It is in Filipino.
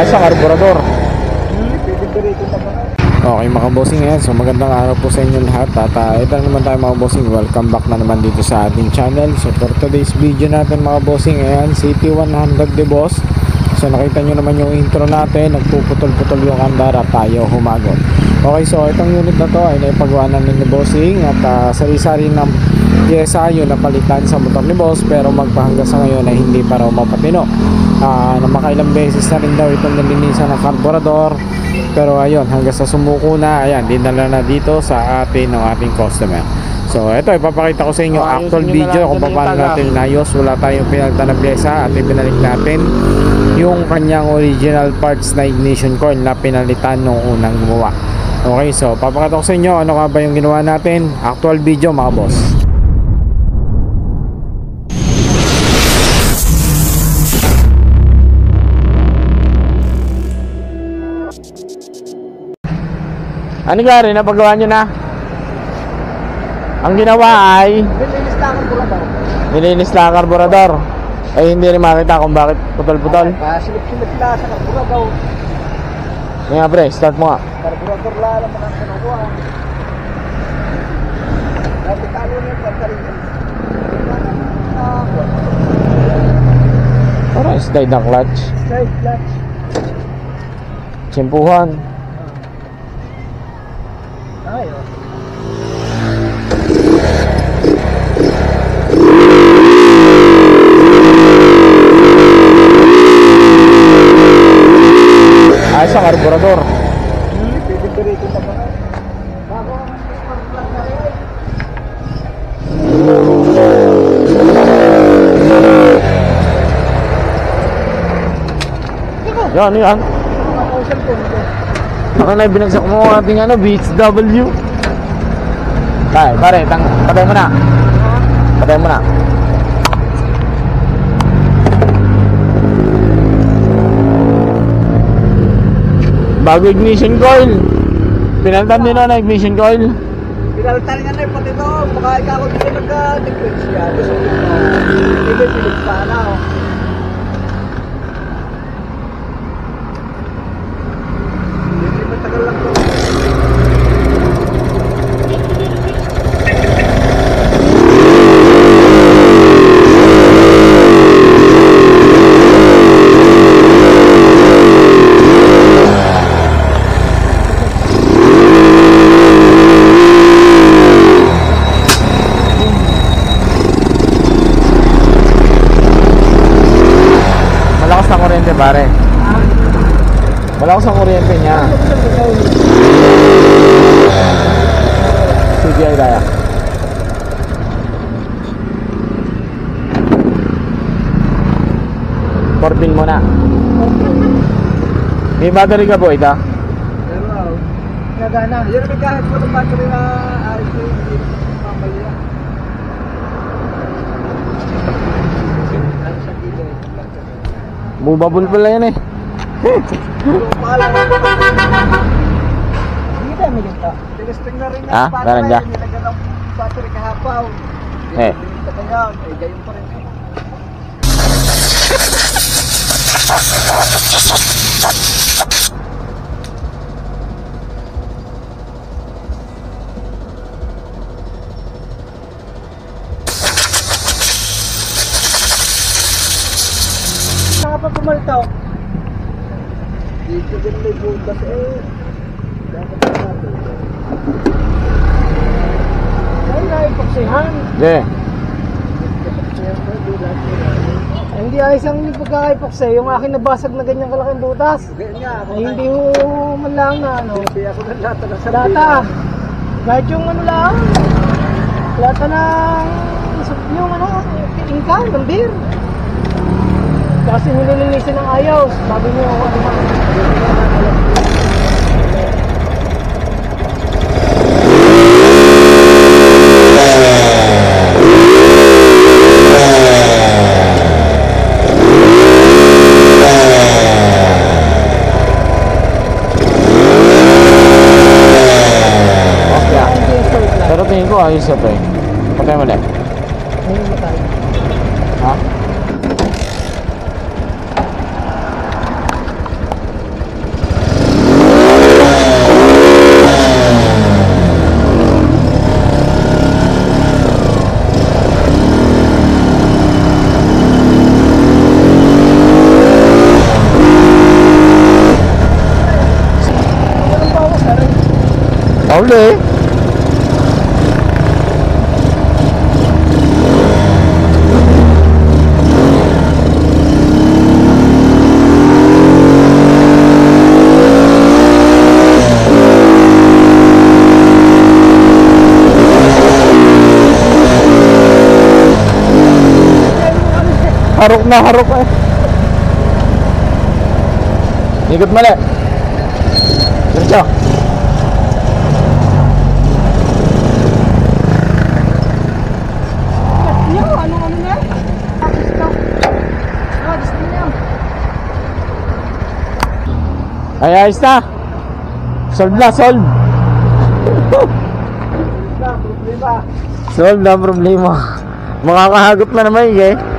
sa karburador. Okay mga bossing, yan. So magandang araw po sa inyo lahat. At ito naman tayo mga bossing, welcome back na naman dito sa ating channel. So for today's video natin mga bossing, ayan, City 100 de boss. So nakita nyo naman yung intro natin, nagpuputol-putol yung andar at tayo humagot. Okay, so itong unit na to ay naipagawa namin ni bossing. At sari-sari ng pyesa yun napalitan sa motor ni boss, pero magpahanggang sa ngayon ay hindi pa raw mapatino. Na makailang beses na rin daw itong nalinisan ng karburador. Pero ayun, hanggang sa sumuko na, ayan, dinala na dito sa atin ng ating customer. So ito, ipapakita ko sa inyo actual video kung paano natin inayos. Wala tayong pinalitan na pyesa at ibinalik natin yung kanyang original parts na ignition coil na pinalitan nung unang gumawa. Okay, so papakita ko sa inyo ano ka ba yung ginawa natin. Actual video mga boss. Ano gari, napagawa nyo na? Ang ginawa ay nilinis lang ang karburador. Ay hindi rin makita kung bakit putol-putol. Silip-silip na sa karburador. Nga pre, start mo nga. Karburador lang naman ang kinawa. Dati talo niya pagkalingan. Parang slide ng clutch. Slide clutch. Tsimpuhan. Ayo. Ay sa karburador. Pwede-pwede na ba? Bago ang spark na rin. Yan, yan. Ako na binagsak mo ang ating ano, BHW. Pare, patay mo na. Patay mo na. Bago ignition coil. Pinalitan din na ignition coil. Pinalitan niya na yung pati ito. Baka ikaw dito nagka-difference siya. Gusto ko ito. Pilip pa na. Hindi matagal lang ito. Pare, wala ko sa kuryente niya. Sige ay daya. Pordin mo na. May battery ka po ito? Pero gagana. Yan may kahit po ng battery na ayos ko yung mamaya. Bubabol pala yan eh. Hindi tayo may ganito. Tinesting na rin Ah, meron dyan. Nilagyan ng battery kahapaw. Eh. Ito pa yan. Eh, gayon pa rin. Pag kumalitaw dito din may butas dapat natin ay naipaksihan hindi ayos ang pagkakaipaksi yung akin nabasag na ganyang kalaking butas ay hindi ho man lang na ano lata kahit yung ano lang lata ng yung ano ingkan ng beer. Kasi nililinisin ng ayos. Sabi niyo ako ano man. Pero tingin ko ayos ito eh. Patay mo na. Ha? Uli. Harok na harok eh. Ikot mali. Diretso. Yo, ano niya? Gusto niya. Ay, ayos na. Solve na, solve. Problema. Solve na problema. Makakahagot na naman eh.